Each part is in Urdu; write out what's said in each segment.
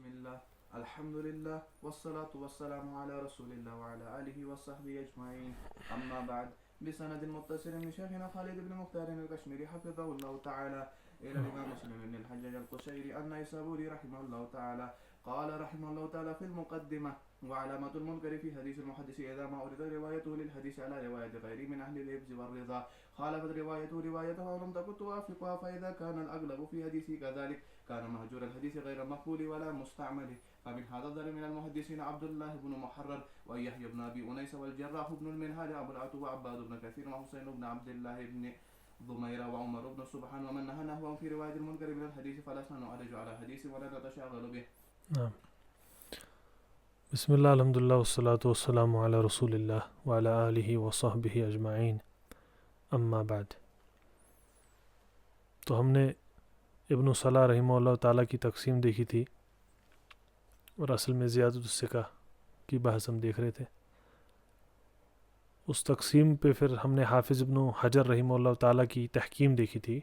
بسم الله الحمد لله والصلاة والسلام على رسول الله وعلى آله وصحبه أجمعين. أما بعد، بسند متصل من شيخنا خالد بن مختار الكشميري حفظه الله تعالى إلى الإمام مسلم بن الحجاج القشيري النيسابوري رحمه الله تعالى قال رحمه الله تعالى في المقدمة: وعلامة المنكر في حديث المحدث إذا ما أورد روايته للحديث على رواية غيره من أهل الحفظ والرضا خالفت روايته روايته ولم تكن توافقها، فإذا كان الأغلب في حديثه كذلك كان مهجور الحديث غير مقبول ولا مستعمل. فمن هذا الظل من المحدثين عبد الله بن محرر ويحيى بن أبي أنيس والجراح بن المنهال أبو العتو وعباد بن كثير وحسين بن عبد الله بن ضمير وعمر بن سبحان ومن نهى نحوهم في رواية المنكر من الحديث فلسنا نعالج على حديث ولا نتشاغل به. نعم. بسم اللہ الحمد للہ والصلاة والسلام علی رسول اللہ وعلی آلہ وصحبہ اجمعین، اما بعد. تو ہم نے ابن صلاح رحمہ اللہ تعالیٰ کی تقسیم دیکھی تھی، اور اصل میں زیادت الثقہ کی بحث ہم دیکھ رہے تھے. اس تقسیم پہ پھر ہم نے حافظ ابن حجر رحمہ اللہ تعالیٰ کی تحکیم دیکھی تھی،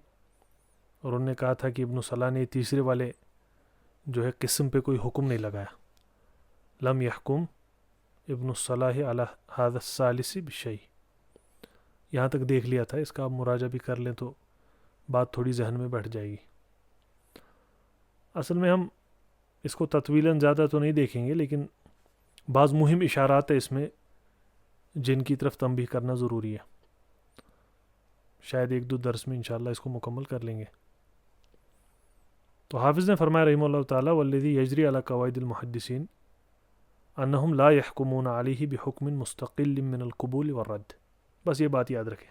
اور انہوں نے کہا تھا کہ ابن صلاح نے تیسرے والے جو ہے قسم پہ کوئی حکم نہیں لگایا. لم يحکم ابن الصلاح علی هذا الثالث بشیء. یہاں تک دیکھ لیا تھا، اس کا آپ مراجعہ بھی کر لیں تو بات تھوڑی ذہن میں بیٹھ جائے گی. اصل میں ہم اس کو تطویلاً زیادہ تو نہیں دیکھیں گے، لیکن بعض مہم اشارات ہیں اس میں جن کی طرف تنبیہ کرنا ضروری ہے. شاید ایک دو درس میں انشاءاللہ اس کو مکمل کر لیں گے. تو حافظ نے فرمایا رحمہ اللہ تعالیٰ: والذی یجری علی قواعد المحدثین انہم لا یحکمون علیہ بحکم مستقل من القبول والرد. بس یہ بات یاد رکھیں.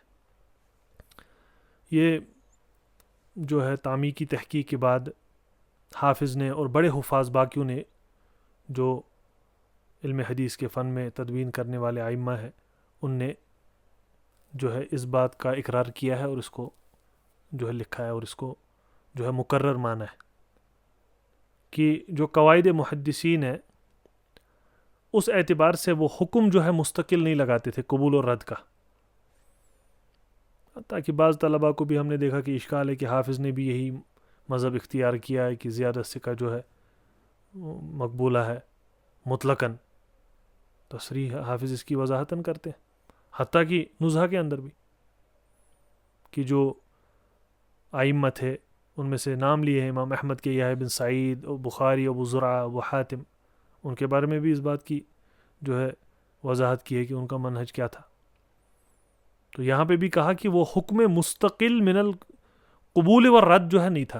یہ جو ہے تعمیق کی تحقیق کے بعد حافظ نے اور بڑے حفاظ باقیوں نے، جو علم حدیث کے فن میں تدوین کرنے والے ائمہ ہیں، ان نے جو ہے اس بات کا اقرار کیا ہے اور اس کو جو ہے لکھا ہے اور اس کو جو ہے مقرر مانا ہے کہ جو قواعد محدثین ہیں اس اعتبار سے وہ حکم جو ہے مستقل نہیں لگاتے تھے قبول اور رد کا. تاکہ بعض طلباء کو بھی ہم نے دیکھا کہ اشکال ہے کہ حافظ نے بھی یہی مذہب اختیار کیا ہے کہ زیادہ ثقہ جو ہے مقبولہ ہے مطلقاً. تصریح حافظ اس کی وضاحتاً کرتے ہیں، حتیٰ کہ نزہہ کے اندر بھی، کہ جو ائمہ تھے ان میں سے نام لیے ہیں امام احمد کے، یحییٰ بن سعید، بخاری، ابو زرعہ، ابو حاتم، ان کے بارے میں بھی اس بات کی جو ہے وضاحت کی ہے کہ ان کا منہج کیا تھا. تو یہاں پہ بھی کہا کہ وہ حکم مستقل من القبول والرد جو ہے نہیں تھا،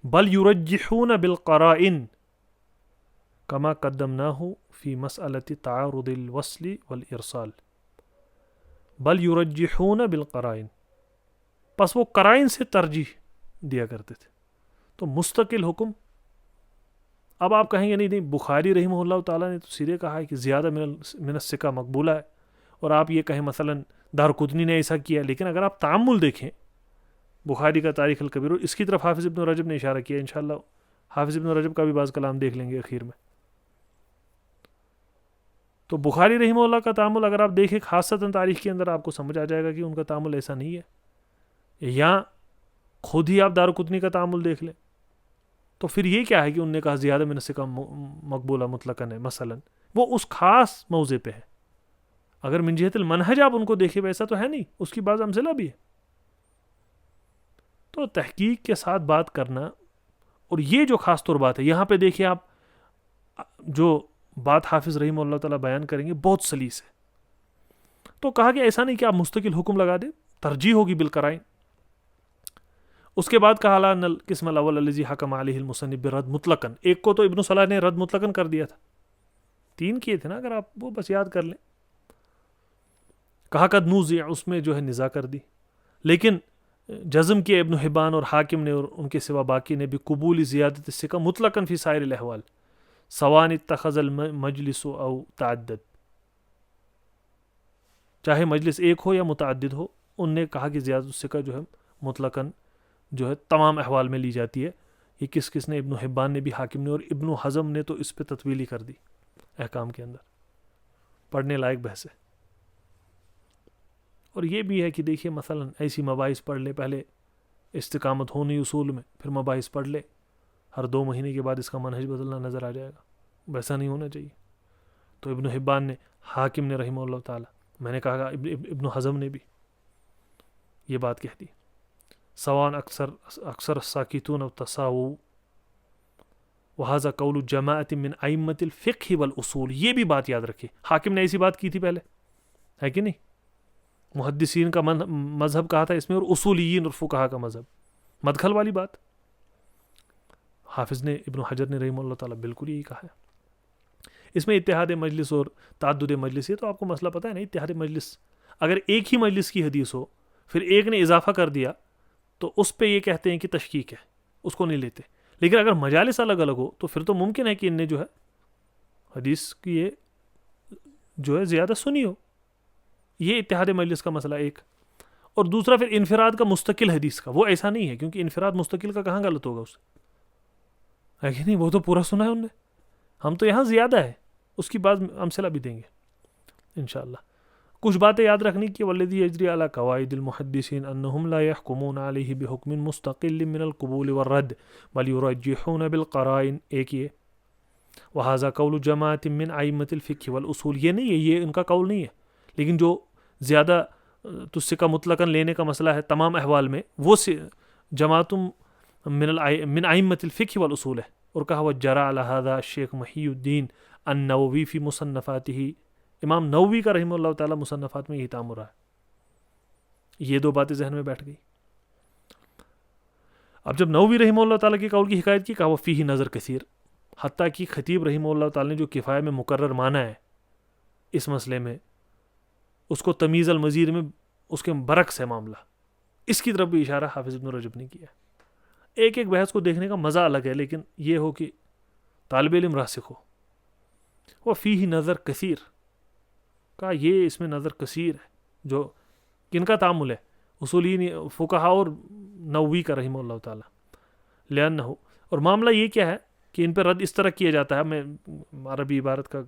بل یرجحون بالقرائن کما قدمناہ فی مسئلۃ تعارض الوصل والارسال. بل یرجحون بالقرائن، پس وہ قرائن سے ترجیح دیا کرتے تھے. تو مستقل حکم. اب آپ کہیں گے نہیں بخاری رحمہ اللہ تعالیٰ نے تو سیدھے کہا ہے کہ زیادہ من الثقہ مقبولہ ہے، اور آپ یہ کہیں مثلا دارقطنی نے ایسا کیا. لیکن اگر آپ تعامل دیکھیں بخاری کا تاریخ الکبیر، اور اس کی طرف حافظ ابن رجب نے اشارہ کیا، انشاءاللہ حافظ ابن رجب کا بھی بعض کلام دیکھ لیں گے اخیر میں. تو بخاری رحمہ اللہ کا تعامل اگر آپ دیکھیں خاصتاً تاریخ کے اندر، آپ کو سمجھ آ جائے گا کہ ان کا تعامل ایسا نہیں ہے. یا خود ہی آپ دارقطنی کا تعامل دیکھ لیں تو پھر یہ کیا ہے کہ انہوں نے کہا زیادہ من الثقہ مقبولہ مطلقاً ہے، مثلا وہ اس خاص موضع پہ ہے. اگر من جہت المنہج آپ ان کو دیکھیں ویسا تو ہے نہیں، اس کی بعض امثلہ بھی ہے. تو تحقیق کے ساتھ بات کرنا، اور یہ جو خاص طور بات ہے یہاں پہ دیکھیں آپ، جو بات حافظ رحمہ اللہ تعالیٰ بیان کریں گے بہت سلیس ہے. تو کہا کہ ایسا نہیں کہ آپ مستقل حکم لگا دیں، ترجیح ہوگی بالقرائن. اس کے بعد کہا ان القسم الاول الذی حکم علیہ المصنف برد مطلقاً. ایک کو تو ابن صلاح نے رد مطلقاً کر دیا تھا، 3 کیے تھے نا، اگر آپ وہ بس یاد کر لیں. کہا قد نوزع، اس میں جو ہے نزاع کر دی. لیکن جزم کیا ابن حبان اور حاکم نے اور ان کے سوا باقی نے بھی قبول زیادت الثقہ مطلقاً فی سائر الاحوال سواء اتخذ المجلس او تعدد، چاہے مجلس ایک ہو یا متعدد ہو. ان نے کہا کہ زیادت الثقہ جو ہے مطلقاً جو ہے تمام احوال میں لی جاتی ہے. یہ کس نے؟ ابن حبان نے بھی، حاکم نے، اور ابن حزم نے تو اس پہ تطویلی کر دی احکام کے اندر. پڑھنے لائق بحث ہے. اور یہ بھی ہے کہ دیکھیے مثلا ایسی مباحث پڑھ لے، پہلے استقامت ہونی اصول میں، پھر مباحث پڑھ لے ہر 2 مہینے کے بعد اس کا منہج بدلنا نظر آ جائے گا. ویسا نہیں ہونا چاہیے. تو ابن حبان نے، حاکم نے رحمہ اللہ تعالی، میں نے کہا ابن حزم نے بھی یہ بات کہہ دی. سوان اکثر الساکتون تساووا وہذا قول جماعت من ائمۃ الفقہ والاصول. یہ بھی بات یاد رکھے، حاکم نے ایسی بات کی تھی پہلے، ہے کہ نہیں؟ محدثین کا مذہب کہا تھا اس میں، اور اصولیین اور فقہا کا مذہب، مدخل والی بات. حافظ نے، ابن حجر نے رحمہ اللہ تعالیٰ بالکل یہی کہا ہے. اس میں اتحاد مجلس اور تعدد مجلس، یہ تو آپ کو مسئلہ پتہ ہے نا. اتحاد مجلس اگر ایک ہی مجلس کی حدیث ہو، پھر ایک نے اضافہ کر دیا تو اس پہ یہ کہتے ہیں کہ تشکیک ہے، اس کو نہیں لیتے. لیکن اگر مجالس الگ الگ ہو تو پھر تو ممکن ہے کہ ان نے جو ہے حدیث کی یہ جو ہے زیادہ سنی ہو. یہ اتحاد مجلس کا مسئلہ ایک. اور دوسرا پھر انفراد کا مستقل حدیث کا، وہ ایسا نہیں ہے، کیونکہ انفراد مستقل کا کہاں غلط ہوگا اس سے، ہے کہ نہیں؟ وہ تو پورا سنا ہے انہوں نے. ہم تو یہاں زیادہ ہے، اس کی بعض امثلہ بھی دیں گے انشاءاللہ. کچھ باتیں یاد رکھنی کہ والذی یجری علی قواعد المحدثین انہم لا یحکمون علیہ بحکم مستقل من القبول والرد بل یرجحون بالقرائن. ایک یہ وہذا قول جماعت من ائمۃ الفقہ والاصول، یہ نہیں ہے، یہ ان کا قول نہیں ہے. لیکن جو زیادہ تسکہ مطلقاً لینے کا مسئلہ ہے تمام احوال میں، وہ جماعت من ائمۃ الفقہ والاصول ہے. اور کہا وجرا علی ھذا الشیخ محی الدین النووی فی مصنفاتہ. امام نووی کا رحمہ اللہ تعالیٰ مصنفات میں یہی تعمر رہا ہے. یہ 2 باتیں ذہن میں بیٹھ گئی. اب جب نووی رحمہ اللہ تعالیٰ کے قول کی حکایت کی، کہا وہ فیہ نظر کثیر. حتیٰ کہ خطیب رحمہ اللہ تعالیٰ نے جو کفایہ میں مقرر مانا ہے اس مسئلے میں، اس کو تمیز المزید میں اس کے برعکس ہے معاملہ. اس کی طرف بھی اشارہ حافظ ابن رجب نے کیا. ایک ایک بحث کو دیکھنے کا مزہ الگ ہے، لیکن یہ ہو کہ طالب علم راسخ ہو. وہ فیہ نظر کثیر، کہا یہ اس میں نظر کثیر ہے. جو کن کا تعامل ہے؟ اصولین فقہا اور نووی کا رحمہ اللہ تعالیٰ. لأنہ، اور معاملہ یہ کیا ہے کہ ان پہ رد اس طرح کیا جاتا ہے. میں عربی عبارت کا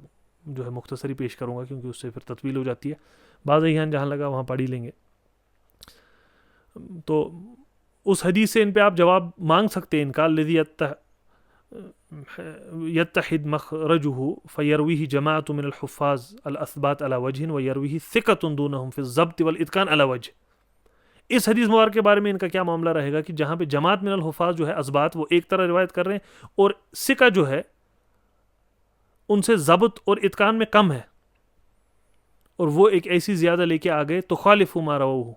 جو ہے مختصری پیش کروں گا کیونکہ اس سے پھر تطویل ہو جاتی ہے. بعض احیان جہاں لگا وہاں پڑھ ہی لیں گے. تو اس حدیث سے ان پہ آپ جواب مانگ سکتے ہیں. ان کا الذی یتحد مخرجہ فیرویہ جماعت من الحفاظ الاثبات علی وجہ ویرویہ ثقۃ دونہم فی الضبط والاتقان علی وجہ. اس حدیث مبارک کے بارے میں ان کا کیا معاملہ رہے گا کہ جہاں پہ جماعت من الحفاظ جو ہے اثبات وہ ایک طرح روایت کر رہے ہیں، اور ثقہ جو ہے ان سے ضبط اور اتقان میں کم ہے، اور وہ ایک ایسی زیادہ لے کے آ گئے تخالف ما رووہ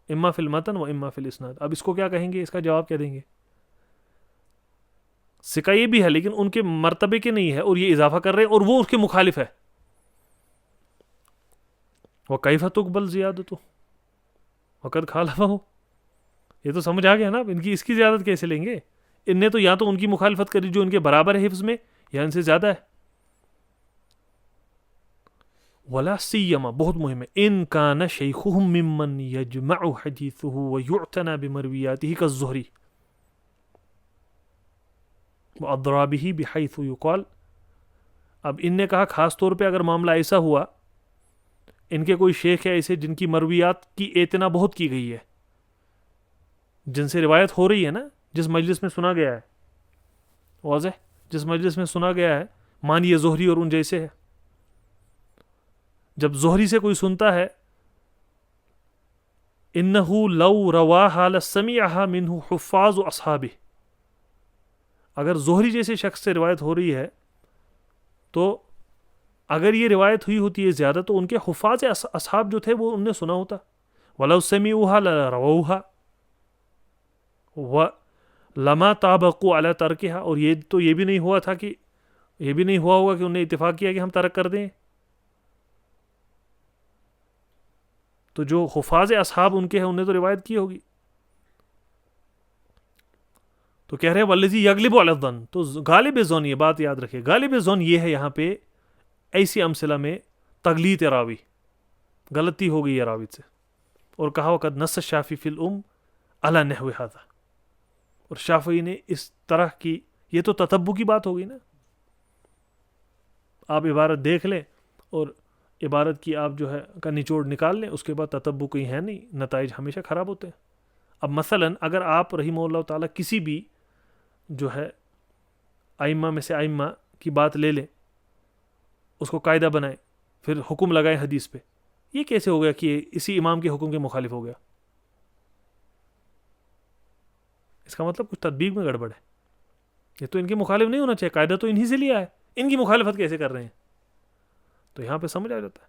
اما فی المتن و اما فی الاسناد. اب اس کو کیا کہیں گے؟ اس کا جواب کیا دیں گے؟ ثقہ یہ بھی ہے لیکن ان کے مرتبے کے نہیں ہے، اور یہ اضافہ کر رہے ہیں اور وہ اس کے مخالف ہے. وَكَيْفَ تُقْبَلْ زِيَادَتُهُ وَقَدْ خَالَفَهُ. یہ تو سمجھ آ گیا نا. ان کی اس کی زیادت کیسے لیں گے؟ ان نے تو یا تو ان کی مخالفت کری جو ان کے برابر ہے حفظ میں، یا ان سے زیادہ ہے. ولا سیما، بہت مہم ہے، ان کان شیخہم ممن یجمع حدیثہ ویعتنى بمرویاتہ کالزہری واضرابہ بحیث یقال. اب ان نے کہا خاص طور پہ اگر معاملہ ایسا ہوا، ان کے کوئی شیخ ہے ایسے جن کی مرویات کی اعتنا بہت کی گئی ہے، جن سے روایت ہو رہی ہے نا، جس مجلس میں سنا گیا ہے، واضح، جس مجلس میں سنا گیا ہے، مانیے زہری اور ان جیسے ہے. جب زہری سے کوئی سنتا ہے، انہو لو رواہا لسمعہا منہ حفاظ اصحابہ، اگر زہری جیسے شخص سے روایت ہو رہی ہے تو اگر یہ روایت ہوئی ہوتی ہے زیادہ تو ان کے حفاظ اصحاب جو تھے وہ ان نے سنا ہوتا. ولو سمعوہا لرووہا ولما طابقوا علی ترکہا. اور یہ تو یہ بھی نہیں ہوا تھا کہ یہ بھی نہیں ہوا ہوگا کہ انہوں نے اتفاق کیا کہ ہم ترک کر دیں. تو جو حفاظ اصحاب ان کے ہیں انہوں نے تو روایت کی ہوگی. تو کہہ رہے ہیں والذی یغلب علی الظن، تو غالب ظن، یہ بات یاد رکھے، غالب ظن یہ ہے یہاں پہ ایسی امثلہ میں تغلیط راوی، غلطی ہو گئی ہے راوی سے. اور کہا وقد نص الشافعی فی الام علی نحو ھذا، اور شافعی نے اس طرح کی، یہ تو تتبع کی بات ہو گئی نا. آپ عبارت دیکھ لیں اور عبارت کی آپ جو ہے کا نچوڑ نکال لیں، اس کے بعد تتبع کہیں ہے نہیں، نتائج ہمیشہ خراب ہوتے ہیں. اب مثلا اگر آپ رحمہ اللہ تعالیٰ کسی بھی جو ہے ائمہ میں سے ائمہ کی بات لے لیں، اس کو قاعدہ بنائیں، پھر حکم لگائیں حدیث پہ، یہ کیسے ہو گیا کہ اسی امام کے حکم کے مخالف ہو گیا؟ اس کا مطلب کچھ تطبیق میں گڑبڑ ہے. یہ تو ان کے مخالف نہیں ہونا چاہیے، قاعدہ تو انہی سے لیا ہے، ان کی مخالفت کیسے کر رہے ہیں؟ تو یہاں پہ سمجھ آ جاتا ہے.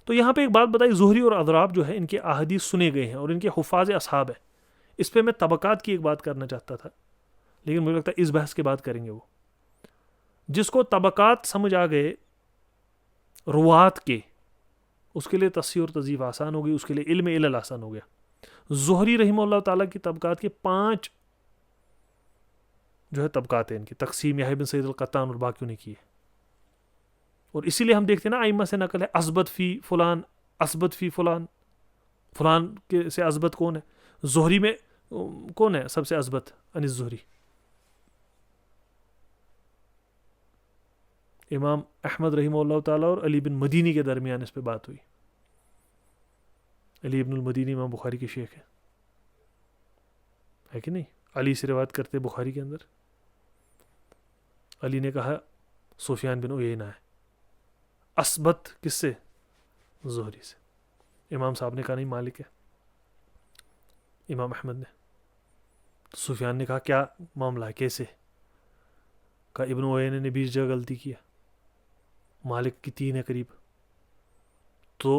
تو یہاں پہ ایک بات بتائی، زہری اور اضراب جو ہے ان کے احادیث سنے گئے ہیں اور ان کے حفاظ اصحاب ہے. اس پہ میں طبقات کی ایک بات کرنا چاہتا تھا، لیکن مجھے لگتا ہے اس بحث کے بعد کریں گے. وہ جس کو طبقات سمجھ آ گئے روات کے، اس کے لیے تصحیح اور تضعیف آسان ہو گئی، اس کے لیے علم علل آسان ہو گیا. زہری رحمہ اللہ تعالیٰ کی طبقات کے 5 جو ہے طبقات ہیں، ان کی تقسیم یحییٰ بن سعید القطان اور باقیوں نے کی ہے. اور اسی لیے ہم دیکھتے ہیں نا ائمہ سے نقل ہے، اثبت فی فلان، اثبت فی فلان، فلان کے سے اثبت کون ہے؟ زہری میں کون ہے سب سے اثبت؟ عن الزہری. امام احمد رحمہ اللہ تعالیٰ اور علی بن مدینی کے درمیان اس پہ بات ہوئی. علی بن المدینی امام بخاری کے شیخ ہے کہ نہیں؟ علی سے روایت کرتے بخاری کے اندر. علی نے کہا سفیان بن عیینہ ہے. اثبت کس سے؟ زہری سے. امام صاحب نے کہا نہیں مالک ہے. امام احمد نے. سفیان نے کہا کیا معاملہ ہے، کیسے؟ کہا ابن عیینہ نے 20 جگہ غلطی کیا، مالک کی 3 ہے قریب. تو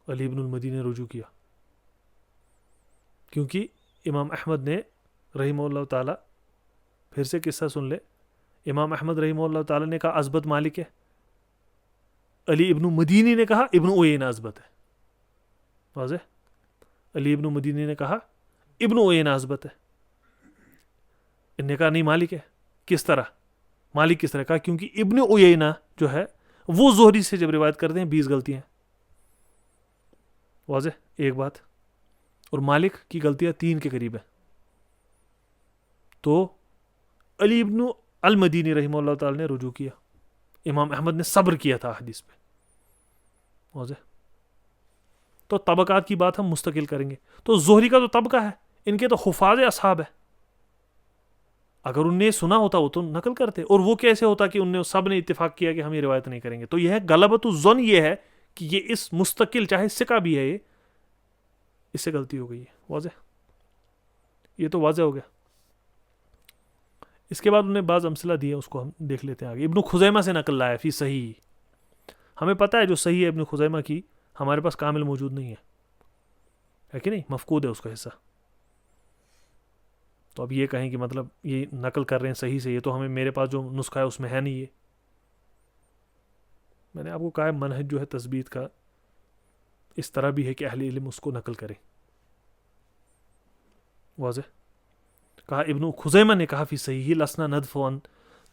علی بن المدینی نے رجوع کیا، کیونکہ امام احمد نے رحمہ اللہ تعالیٰ، پھر سے قصہ سن لے، امام احمد رحمہ اللہ تعالیٰ نے کہا اثبت مالک ہے، علی ابن مدینی نے کہا ابن عیینہ اثبت ہے. واضح؟ علی ابن مدینی نے کہا ابن عیینہ اثبت ہے، ان نے کہا نہیں مالک ہے. کس طرح مالک کس طرح؟ کہا کیونکہ ابن عیینہ جو ہے وہ زہری سے جب روایت کرتے ہیں 20 غلطیاں. واضح؟ ایک بات. اور مالک کی غلطیاں 3 کے قریب ہیں. تو علی ابن المدینی رحمہ اللہ تعالی نے رجوع کیا، امام احمد نے صبر کیا تھا حدیث پہ. واضح؟ تو طبقات کی بات ہم مستقل کریں گے. تو زہری کا تو طبقہ ہے، ان کے تو حفاظ اصحاب ہے. اگر ان نے سنا ہوتا وہ تو نقل کرتے، اور وہ کیسے ہوتا کہ ان نے سب نے اتفاق کیا کہ ہم یہ روایت نہیں کریں گے؟ تو یہ ہے غلبۃ الظن، یہ ہے کہ یہ اس مستقل چاہے ثقہ بھی ہے، یہ اس سے غلطی ہو گئی ہے. واضح؟ یہ تو واضح ہو گیا. اس کے بعد انہوں نے بعض امثلہ دیے، اس کو ہم دیکھ لیتے ہیں آگے. ابن خزیمہ سے نقل لایا فی صحیح. ہمیں پتہ ہے جو صحیح ہے ابن خزیمہ کی ہمارے پاس کامل موجود نہیں ہے کہ نہیں؟ مفقود ہے اس کا حصہ. تو اب یہ کہیں کہ مطلب یہ نقل کر رہے ہیں صحیح سے، یہ تو ہمیں میرے پاس جو نسخہ ہے اس میں ہے نہیں. یہ میں نے آپ کو کہا منہج جو ہے تثبیت کا اس طرح بھی ہے کہ اہل علم اس کو نقل کریں. واضح؟ کہا ابن خزیمہ نے کہا فی صحیح لسنا ندف ان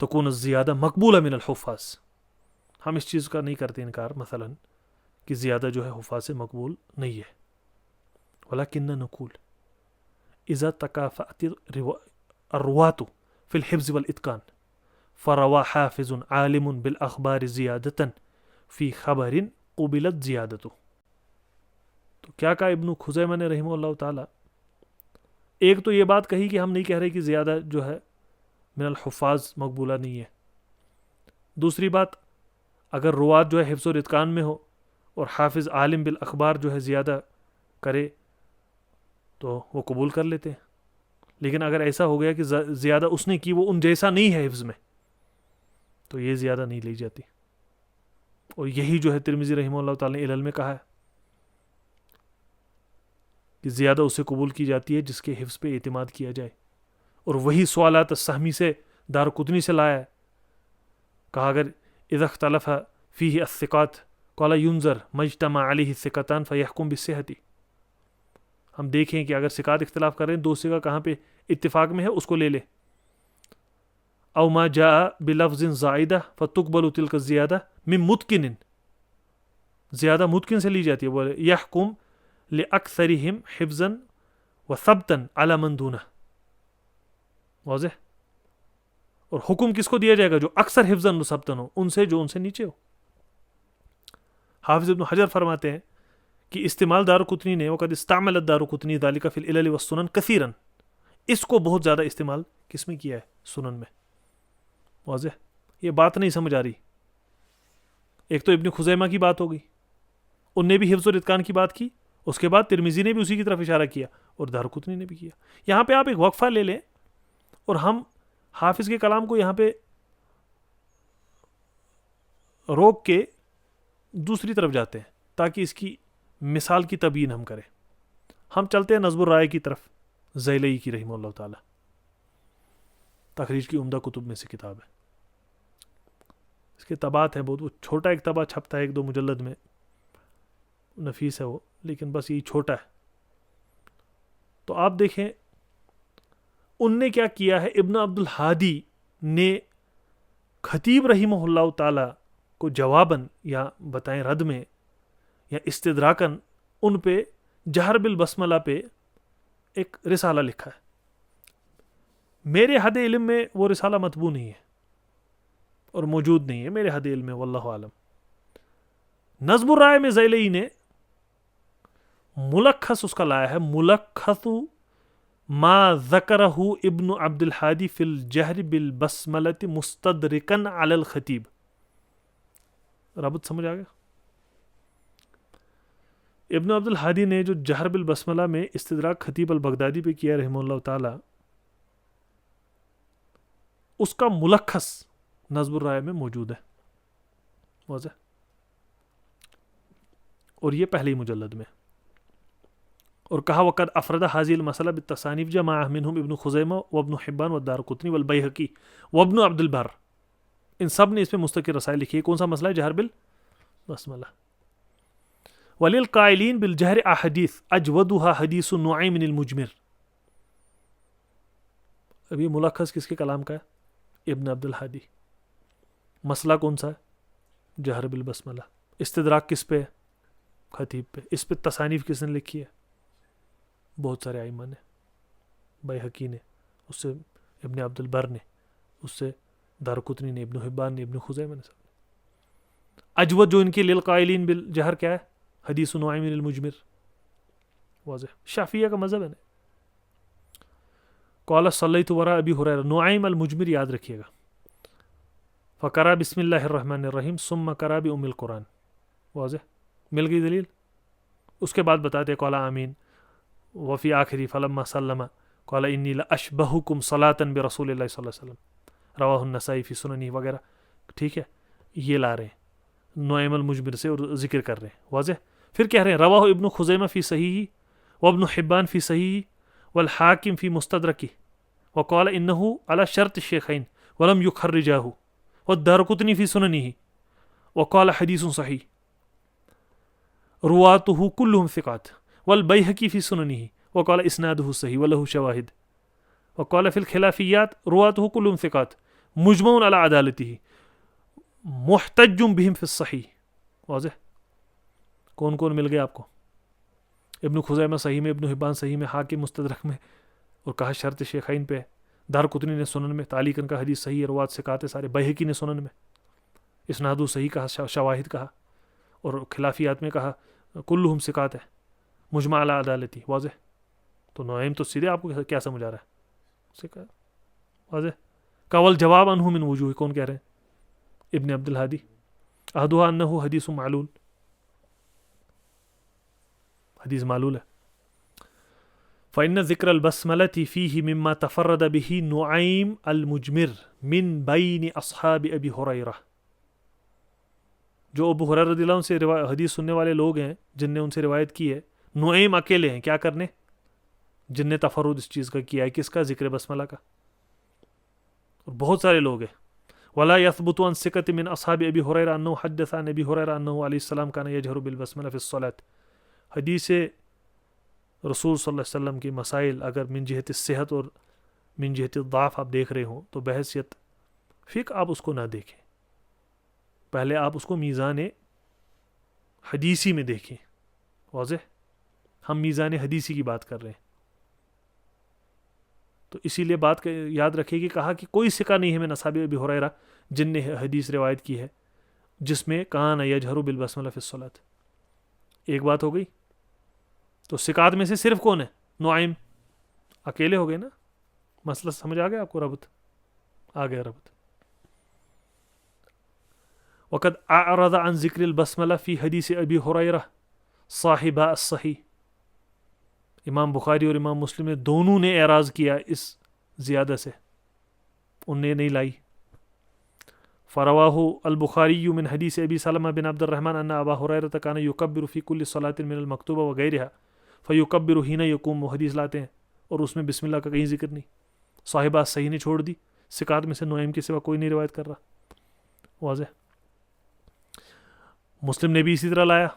تکون الزیادہ مقبولہ من الحفاظ. ہم اس چیز کا نہیں کرتے انکار مثلا کہ زیادہ جو ہے حفاظ سے مقبول نہیں ہے. ولکن نقول اذا تکافأت الرواة في الحفظ والاتقان فروى حافظ عالم بالاخبار زیادة فی خبر قبلت زیادته. تو کیا کہا ابن خزیمہ نے رحمہ اللہ تعالی؟ ایک تو یہ بات کہی کہ ہم نہیں کہہ رہے کہ زیادہ جو ہے من الحفاظ مقبولہ نہیں ہے. دوسری بات، اگر روات جو ہے حفظ اور اتقان میں ہو اور حافظ عالم بالاخبار جو ہے زیادہ کرے تو وہ قبول کر لیتے ہیں. لیکن اگر ایسا ہو گیا کہ زیادہ اس نے کی وہ ان جیسا نہیں ہے حفظ میں، تو یہ زیادہ نہیں لی جاتی. اور یہی جو ہے ترمذی رحمہ اللہ تعالی نے علل میں کہا ہے کہ زیادہ اسے قبول کی جاتی ہے جس کے حفظ پہ اعتماد کیا جائے. اور وہی سوالات السہمی سے دارقطنی سے لایا ہے. کہا اگر اذا اختلف فیہ الثقات قال ينظر ما اجتمع علیہ الثقتان فیحکم بالصحۃ. ہم دیکھیں کہ اگر ثقات اختلاف کر رہے ہیں، 2 ثقہ کہاں پہ اتفاق میں ہے اس کو لے لے. او ما جاء بلفظ زائدہ فتقبل تلک الزیادہ من متقن، زیادہ متقن سے لی جاتی ہے. وہ یحکم لأکثرہم حفظا وثبتا علی من دونہ. واضح؟ اور حکم کس کو دیا جائے گا؟ جو اکثر حفظا و ثبتا ہو، ان سے جو ان سے نیچے ہو. حافظ ابن حجر فرماتے ہیں کہ استعمال دارقطنی نے وقد استعملت دارقطنی ذالک فی العلل والسنن کثیرا، اس کو بہت زیادہ استعمال کس میں کیا ہے؟ سنن میں. واضح؟ یہ بات نہیں سمجھ آ رہی. ایک تو ابن خزیمہ کی بات ہو گئی, ان نے بھی حفظ اور اتقان کی بات کی, اس کے بعد ترمذی نے بھی اسی کی طرف اشارہ کیا اور دارقطنی نے بھی کیا. یہاں پہ آپ ایک وقفہ لے لیں اور ہم حافظ کے کلام کو یہاں پہ روک کے دوسری طرف جاتے ہیں تاکہ اس کی مثال کی تبیین ہم کریں. ہم چلتے ہیں نظم الرائے کی طرف, زیلئی کی رحمہ اللہ تعالی, تخریج کی عمدہ کتب میں سے کتاب ہے. اس کے طبعات ہیں بہت, وہ چھوٹا ایک طبع چھپتا ہے 1-2 مجلد میں, نفیس ہے وہ, لیکن بس یہی چھوٹا ہے. تو آپ دیکھیں ان نے کیا کیا ہے, ابن عبد الہادی نے خطیب رحمہ اللہ تعالی کو جواباً یا بتائیں رد میں یا استدراکاً ان پہ جہر بالبسملہ پہ ایک رسالہ لکھا ہے. میرے حد علم میں وہ رسالہ مطبوع نہیں ہے اور موجود نہیں ہے میرے حد علم میں, واللہ عالم. نظم الرائے میں زیلئی نے ملخص اس کا لایا ہے, ملخص ما ذکرہ ابن عبد الہادی فی الجہر بالبسملۃ مستدرکن علی الخطیب. رابط سمجھ آ گیا؟ ابن عبد الہادی نے جو جہر بالبسملہ میں استدراک خطیب البغدادی پہ کیا رحمہ اللہ تعالی, اس کا ملخص نظم الرائے میں موجود ہے. واضح؟ اور یہ پہلے ہی مجلد میں. اور کہا وقد افرد حاضی المسئلہ بالتصانیف جمع منہم ابن خزیمہ وابن حبان والدارقطنی والبیہقی وابن عبد البر. ان سب نے اس پہ مستقل رسائل لکھی ہے. کون سا مسئلہ ہے؟ جہر بالبسملہ. وللقائلین بالجہر احادیث اجودها حدیث نعیم المجمر. اب یہ ملخص کس کے کلام کا ہے؟ ابن عبد الہادی. مسئلہ کون سا ہے؟ جہر بالبسملہ. استدراک کس پہ ہے؟ خطیب پہ. اس پہ تصانیف کس نے لکھی ہے؟ بہت سارے ائمہ نے, بیہقی نے, اس سے ابن عبد البر نے, اس سے دارقطنی نے, ابن حبان نے, ابن خزیمہ نے, سب نے. اجود جو ان کے للقائلین بالجہر کیا ہے؟ حدیث نعیم المجمر. واضح؟ شافعیہ کا مذہب ہے نا. قال صلیت وراء ابی ہریرہ. نعیم المجمر یاد رکھیے گا. فقرأ بسم اللہ الرحمن الرحیم ثم قرأ بأم القرآن. واضح؟ مل گئی دلیل. اس کے بعد بتاتے قال آمین وفی آخری فلما سلم قال انی لاشبہکم صلاۃ برسول اللہ صلی اللہ علیہ وسلم رواہ النسائی فی سننہ وغیرہ. ٹھیک ہے, یہ لا رہے ہیں نعیم المجمر سے اور ذکر کر رہے ہیں. واضح؟ پھر کہہ رہے ہیں رواہ ابن خزیمہ فی صحیح وابن حبان فی صحیح والحاکم فی مستدرکہ وقال انہ علی شرط الشیخین ولم یخرجہ والدارقطنی فی سننہ وقال حدیث صحیح رواته كلهم ثقات والبيهقي في سننه وقال اسناده صحيح وله شواهد وقال في الخلافيات رواته كلهم ثقات مجمع على عدالته محتج بهم في الصحيح. واضح؟ کون کون مل گئے آپ کو؟ ابن خزیمہ صحیح میں, ابن حبان صحیح میں, حاکم مستدرک میں, اور کہا شرط شیخین پہ. دارقطنی نے سنن میں تعلیقاً کا حدیث صحیح ہے, روات ثقات سارے. بیہقی نے سنن میں اسنادو صحیح کہا, شواہد کہا, اور خلافیات میں کہا کلہم ثقات ہے مجمع علی عدالتی. واضح؟ تو نعیم تو سیدھے آپ کو کیا سمجھ آ رہا ہے؟ ثقات. واضح؟ قول جواب عنہ من وجوہ. کون کہہ رہے ہیں؟ ابن عبد الہادی. احدها انہ حدیث معلول. حدیث معلول ہے. فإن ذکر البسملة فیہ مما تفرد به نعیم المجمر من بین اصحاب ابی ہریرہ. جو ابو ہریرہ رضی اللہ عنہ سے حدیث سننے والے لوگ ہیں جن نے ان سے روایت کی ہے, نعیم اکیلے ہیں کیا کرنے, جن نے تفرد اس چیز کا کیا ہے. کس کا؟ ذکر بسملہ کا. اور بہت سارے لوگ ہیں. ولا يثبت عن ثقة من اصحاب ابی ہریرہ انه حدث عن ابی ہریرہ انه علیہ السلام كان يجهر بالبسملہ فی الصلاۃ. حدیث رسول صلی اللہ علیہ وسلم کی مسائل اگر من جہت صحت اور من جہت ضعف آپ دیکھ رہے ہوں تو بحیثیت فقہ آپ اس کو نہ دیکھیں, پہلے آپ اس کو میزان حدیثی میں دیکھیں. واضح؟ ہم میزان حدیثی کی بات کر رہے ہیں, تو اسی لیے بات یاد رکھے کہ کہا کہ کوئی ثقہ نہیں ہے من اصحاب ابی ہریرہ جن نے حدیث روایت کی ہے جس میں کان یجہر بالبسملہ فی الصلاۃ. ایک بات ہو گئی. تو ثقات میں سے صرف کون ہے؟ نعیم اکیلے ہو گئے نا. مسئلہ سمجھ آ گیا آپ کو؟ ربط آ گیا. ربط وقد اعرض عن ذکر البسملہ فی حدیث ابی ہریرہ صاحب الصحیح. امام بخاری اور امام مسلم نے دونوں نے اعراض کیا اس زیادہ سے, ان نے نہیں لائی. فرواه البخاری من حدیث ابی سلمہ بن عبد الرحمن ان ابا ہریرہ کان یکبر فی کل صلاۃ من المکتوبہ وغیرها فیکبر حین یقوم. وہ حدیث لاتے ہیں اور اس میں بسم اللہ کا کہیں ذکر نہیں. صاحبہ صحیح نے چھوڑ دی, ثقات میں سے نعیم کے سوا کوئی نہیں روایت کر رہا. واضح. مسلم نے بھی اسی طرح لایا,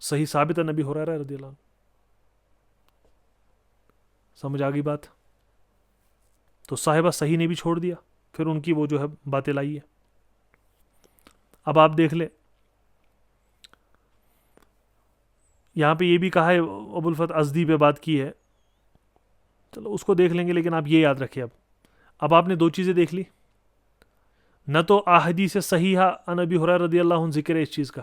صحیح ثابت ہے نبی ہریرہ رضی اللہ عنہ. سمجھ آ گئی بات؟ تو صاحبہ صحیح نے بھی چھوڑ دیا, پھر ان کی وہ جو ہے باتیں لائی ہے. اب آپ دیکھ لیں, یہاں پہ یہ بھی کہا ہے ابو الفتح ازدی پہ بات کی ہے, چلو اس کو دیکھ لیں گے, لیکن آپ یہ یاد رکھیں. اب آپ نے دو چیزیں دیکھ لی, نہ تو احادیث صحیحہ عن ابی ہریرہ رضی اللہ عنہ ذکر ہے اس چیز کا.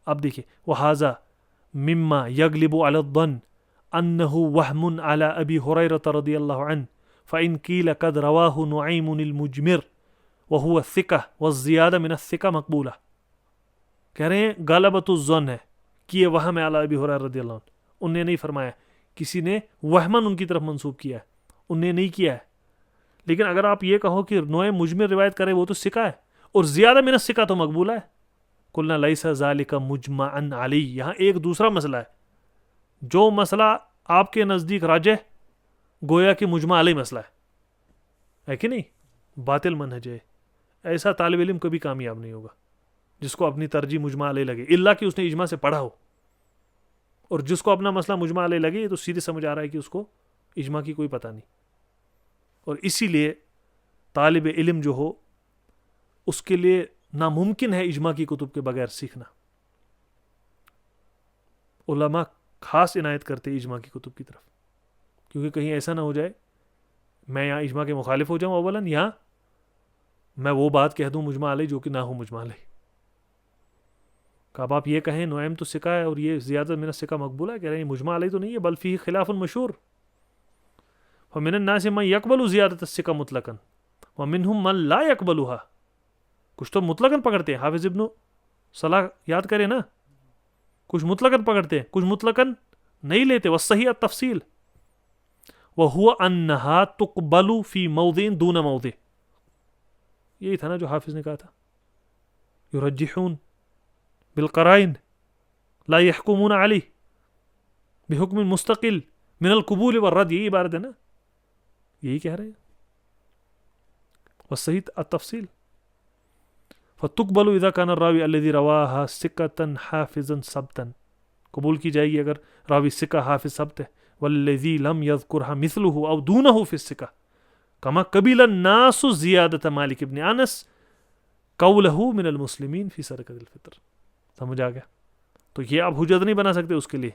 اب دیکھیں, وہذا مما یغلب علی الظن انہ وہم علی ابی ہریرہ رضی اللہ عنہ فإن قیل قد رواہ نعیم المجمر وہو الثقہ والزیادہ من الثقہ مقبولہ. کہہ رہے ہیں غلبۃ الظن ہے کہ یہ وہم ہے علی ابی ہریرہ رضی اللہ عنہ. ان نے نہیں فرمایا, کسی نے وہمن ان کی طرف منسوب کیا ہے, ان نے نہیں کیا ہے. لیکن اگر آپ یہ کہو کہ نوع مجمر روایت کرے وہ تو ثقہ ہے, اور زیادہ من الثقہ تو مقبولہ ہے. قلنا لیس ذالک مجمعا علی. یہاں ایک دوسرا مسئلہ ہے, جو مسئلہ آپ کے نزدیک راجح گویا کہ مجمع علیہ مسئلہ ہے کہ نہیں, باطل منہج ہے. ایسا طالب علم کبھی کامیاب نہیں ہوگا جس کو اپنی ترجیح مجمع علیہ لگے, الا کہ اس نے اجماع سے پڑھا ہو. اور جس کو اپنا مسئلہ مجمع علیہ لگے, یہ تو سیدھے سمجھ آ رہا ہے کہ اس کو اجماع کی کوئی پتہ نہیں. اور اسی لیے طالب علم جو ہو اس کے لیے ناممکن ہے اجماع کی کتب کے بغیر سیکھنا. علماء خاص عنایت کرتے اجماع کی کتب کی طرف, کیونکہ کہیں ایسا نہ ہو جائے میں یہاں اجماع کے مخالف ہو جاؤں اولاً, یہاں میں وہ بات کہہ دوں مجمع علیہ جو کہ نہ ہو مجمع علیہ. کہ اب آپ یہ کہیں نعیم تو ثقہ ہے اور یہ زیادہ من الثقہ مقبولہ ہے, کہہ رہے ہیں مجمع علیہ تو نہیں ہے, بل فیہ خلاف مشہور. فمن الناس من يقبل زیادۃ الثقہ مطلقاً ومنهم من لا يقبلها. کچھ تو مطلقاً پکڑتے ہیں, حافظ ابن صلاح یاد کریں نا, کچھ مطلقاً پکڑتے ہیں, کچھ مطلقاً نہیں لیتے. والصحیح التفصیل وهو انها تقبل في موضع دون موضع. یہی تھا نا جو حافظ نے کہا تھا, یرجحون بالقرائن لا يحكمون عليه بحکم مستقل من القبول والرد. یہی عبارت ہے نا, یہی کہہ رہے ہیں. والصحیح التفصیل فتقبل اذا كان الراوی الذي رواها ثقة حافظا ثبتا. قبول کی جائے گی اگر راوی ثقہ حافظ ثبت ہے. والذي لم يذكرها مثله او دونه في الثقة كما قبل الناس زیادة مالک ابن انس قوله من المسلمین فی صدقۃ الفطر. سمجھ آ گیا؟ تو یہ آپ حجت نہیں بنا سکتے اس کے لیے.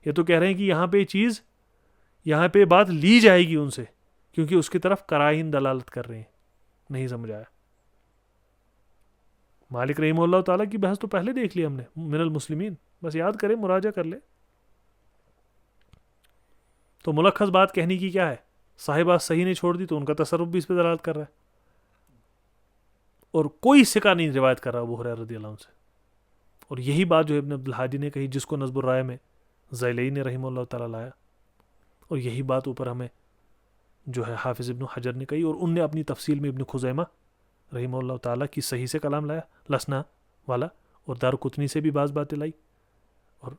یہ تو کہہ رہے ہیں کہ یہاں پہ چیز, یہاں پہ بات لی جائے گی ان سے, کیونکہ اس کی طرف قرائن دلالت کر رہے ہیں. نہیں سمجھ آیا؟ مالک رحمہ اللہ تعالیٰ کی بحث تو پہلے دیکھ لی ہم نے, من المسلمین, بس یاد کریں, مراجعہ کر لیں. تو ملخص بات کہنے کی کیا ہے, صاحبہ صحیح نے چھوڑ دی تو ان کا تصرف بھی اس پہ دلالت کر رہا ہے, اور کوئی ثقہ نہیں روایت کر رہا ابو ہریرہ رضی اللہ عنہ سے. اور یہی بات جو ابن عبد الحادی نے کہی, جس کو نصب الرائے میں زیلئی نے رحمہ اللہ تعالیٰ لایا, اور یہی بات اوپر ہمیں جو ہے حافظ ابن حجر نے کہی, اور ان نے اپنی تفصیل میں ابن خزیمہ رحمہ اللہ تعالیٰ کی صحیح سے کلام لایا, لسنا والا, اور دارقطنی سے بھی بعض باتیں لائی, اور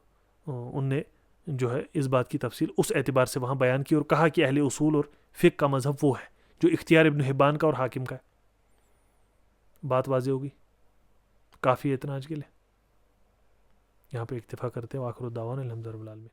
ان نے جو ہے اس بات کی تفصیل اس اعتبار سے وہاں بیان کی, اور کہا کہ اہل اصول اور فقہ کا مذہب وہ ہے جو اختیار ابن حبان کا اور حاکم کا ہے. بات واضح ہوگی, کافی ہے اتنا آج کے لیے. یہاں پہ اکتفا کرتے ہیں. وآخر الدعوانا الحمد للہ رب العالمین.